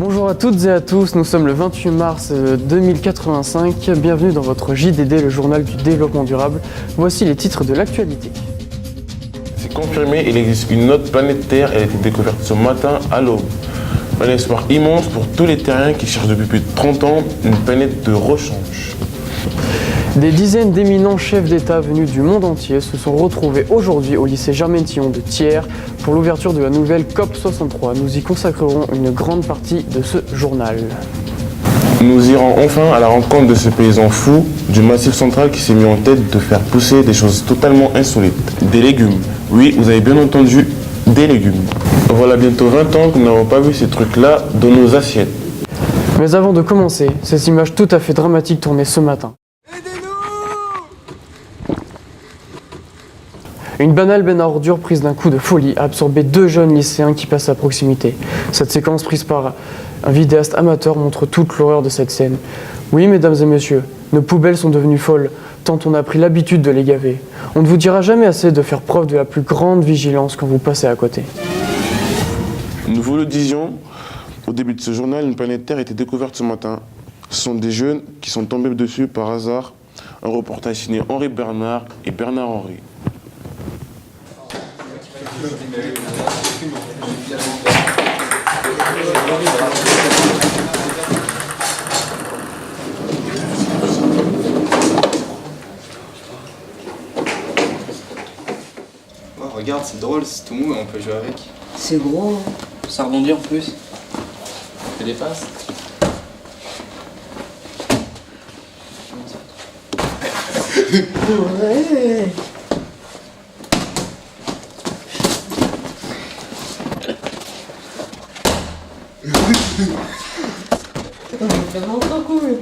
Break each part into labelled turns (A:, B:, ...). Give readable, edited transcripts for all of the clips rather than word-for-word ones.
A: Bonjour à toutes et à tous, nous sommes le 28 mars 2085, bienvenue dans votre JDD, le journal du développement durable. Voici les titres de l'actualité.
B: C'est confirmé, il existe une autre planète Terre, elle a été découverte ce matin à l'aube. Un espoir immense pour tous les terriens qui cherchent depuis plus de 30 ans une planète de rechange.
A: Des dizaines d'éminents chefs d'État venus du monde entier se sont retrouvés aujourd'hui au lycée Germain-Tillon de Thiers pour l'ouverture de la nouvelle COP63. Nous y consacrerons une grande partie de ce journal.
B: Nous irons enfin à la rencontre de ce paysan fou du Massif central qui s'est mis en tête de faire pousser des choses totalement insolites. Des légumes. Oui, vous avez bien entendu, des légumes. Voilà bientôt 20 ans que nous n'avons pas vu ces trucs-là dans nos assiettes.
A: Mais avant de commencer, ces images tout à fait dramatiques tournées ce matin. Une banale benne à ordures prise d'un coup de folie a absorbé deux jeunes lycéens qui passent à proximité. Cette séquence prise par un vidéaste amateur montre toute l'horreur de cette scène. Oui, mesdames et messieurs, nos poubelles sont devenues folles, tant on a pris l'habitude de les gaver. On ne vous dira jamais assez de faire preuve de la plus grande vigilance quand vous passez à côté.
B: Nous vous le disions, au début de ce journal, une planète Terre a été découverte ce matin. Ce sont des jeunes qui sont tombés dessus par hasard. Un reportage signé Henri Bernard et Bernard Henry.
C: Oh, regarde, c'est drôle, c'est tout mou, on peut jouer avec.
D: C'est gros, hein.
C: Ça rebondit en plus. Fais des passes.
D: Ouais. C'est vraiment trop cool.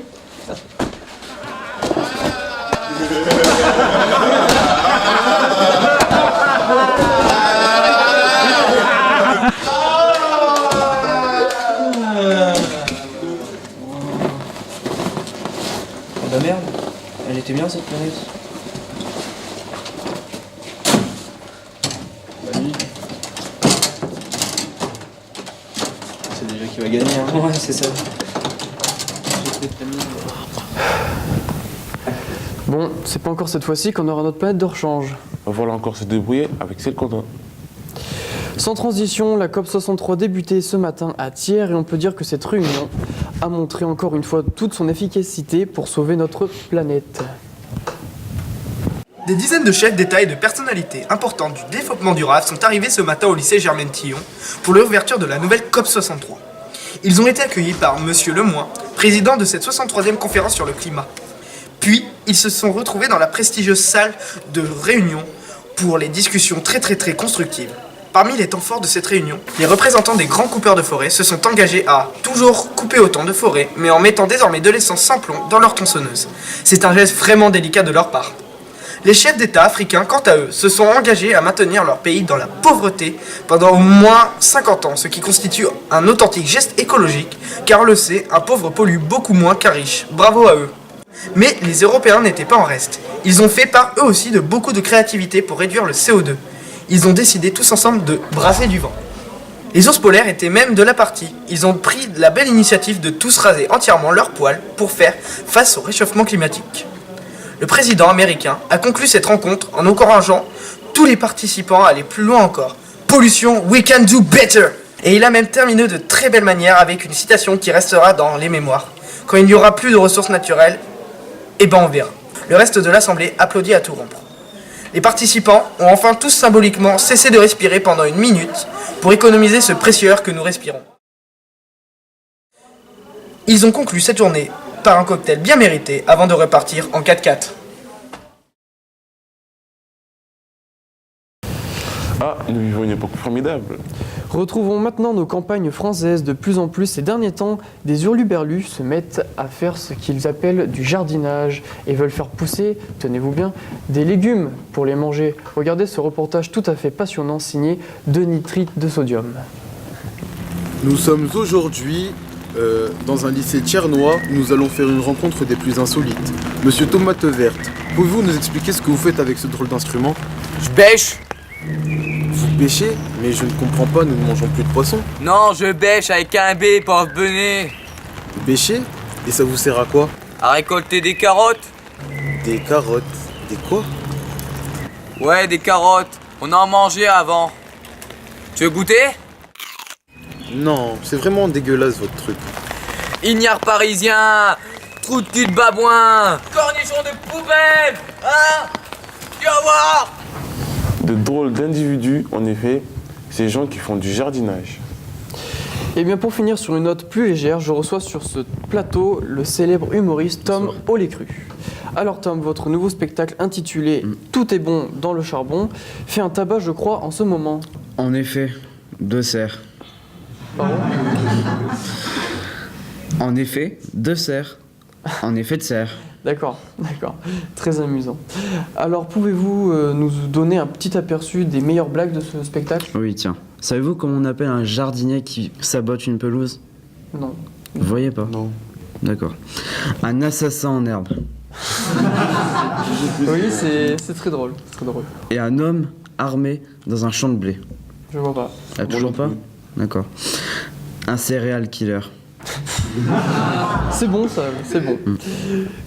C: Oh bah merde, elle était bien cette planète. Bah lui. C'est déjà qui va gagner, hein. Ouais, c'est ça.
A: Bon, c'est pas encore cette fois-ci qu'on aura notre planète de rechange.
B: Voilà encore se débrouiller avec celle qu'on a.
A: Sans transition, la COP63 débutait ce matin à Thiers et on peut dire que cette réunion a montré encore une fois toute son efficacité pour sauver notre planète.
E: Des dizaines de chefs d'État et de personnalités importantes du développement durable sont arrivés ce matin au lycée Germain-Tillon pour l'ouverture de la nouvelle COP63. Ils ont été accueillis par Monsieur Lemoine, président de cette 63e conférence sur le climat. Puis, ils se sont retrouvés dans la prestigieuse salle de réunion pour les discussions très constructives. Parmi les temps forts de cette réunion, les représentants des grands coupeurs de forêt se sont engagés à toujours couper autant de forêt, mais en mettant désormais de l'essence sans plomb dans leur tronçonneuse. C'est un geste vraiment délicat de leur part. Les chefs d'État africains, quant à eux, se sont engagés à maintenir leur pays dans la pauvreté pendant au moins 50 ans, ce qui constitue un authentique geste écologique, car on le sait, un pauvre pollue beaucoup moins qu'un riche. Bravo à eux. Mais les Européens n'étaient pas en reste. Ils ont fait part eux aussi de beaucoup de créativité pour réduire le CO2. Ils ont décidé tous ensemble de brasser du vent. Les ours polaires étaient même de la partie. Ils ont pris la belle initiative de tous raser entièrement leurs poils pour faire face au réchauffement climatique. Le président américain a conclu cette rencontre en encourageant tous les participants à aller plus loin encore. Pollution, we can do better! Et il a même terminé de très belle manière avec une citation qui restera dans les mémoires. Quand il n'y aura plus de ressources naturelles, eh ben on verra. Le reste de l'assemblée applaudit à tout rompre. Les participants ont enfin tous symboliquement cessé de respirer pendant 1 minute pour économiser ce précieux air que nous respirons. Ils ont conclu cette journée par un cocktail bien mérité avant de repartir en 4x4.
B: Ah, nous vivons une époque formidable.
A: Retrouvons maintenant nos campagnes françaises. De plus en plus ces derniers temps, des hurluberlus se mettent à faire ce qu'ils appellent du jardinage et veulent faire pousser, tenez-vous bien, des légumes pour les manger. Regardez ce reportage tout à fait passionnant signé de nitrite de sodium.
F: Nous sommes aujourd'hui dans un lycée tiernois. Nous allons faire une rencontre des plus insolites. Monsieur Tomate Verte, pouvez-vous nous expliquer ce que vous faites avec ce drôle d'instrument?
G: Je pêche
F: Vous pêchez? Mais je ne comprends pas, nous ne mangeons plus de poisson.
G: Non, je bêche avec un B, pauvre benet.
F: Vous pêchez? Et ça vous sert à quoi?
G: À récolter des carottes.
F: Des carottes. Des quoi?
G: Ouais, des carottes. On en mangeait avant. Tu veux goûter?
F: Non, c'est vraiment dégueulasse votre truc.
G: Ignare parisien, trou de cul de babouin, cornichon de poubelle, hein? Tu vas voir!
B: De drôles d'individus, en effet, ces gens qui font du jardinage.
A: Et bien pour finir sur une note plus légère, je reçois sur ce plateau le célèbre humoriste Tom Olécru. Alors Tom, votre nouveau spectacle intitulé Tout est bon dans le charbon fait un tabac je crois en ce moment.
H: En effet, deux serres.
A: Pardon?
H: En effet, deux serres. En effet de serre.
A: D'accord, très amusant. Alors pouvez-vous nous donner un petit aperçu des meilleures blagues de ce spectacle?
H: Oui, tiens. Savez-vous comment on appelle un jardinier qui sabote une pelouse?
A: Non.
H: Vous voyez pas?
B: Non.
H: D'accord. Un assassin en herbe.
A: Oui, c'est très drôle,
H: Et un homme armé dans un champ de blé.
A: Je vois pas.
H: Ah, toujours pas? D'accord. Un céréal killer.
A: C'est bon ça, c'est bon.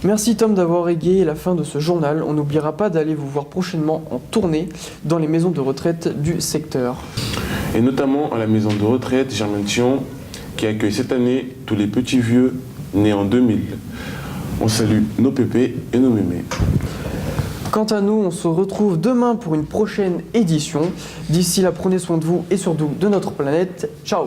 A: Merci Tom d'avoir égayé la fin de ce journal. On n'oubliera pas d'aller vous voir prochainement en tournée dans les maisons de retraite du secteur.
B: Et notamment à la maison de retraite Germain-Tillon, qui accueille cette année tous les petits vieux nés en 2000. On salue nos pépés et nos mémés.
A: Quant à nous, on se retrouve demain pour une prochaine édition. D'ici là, prenez soin de vous et surtout de notre planète. Ciao!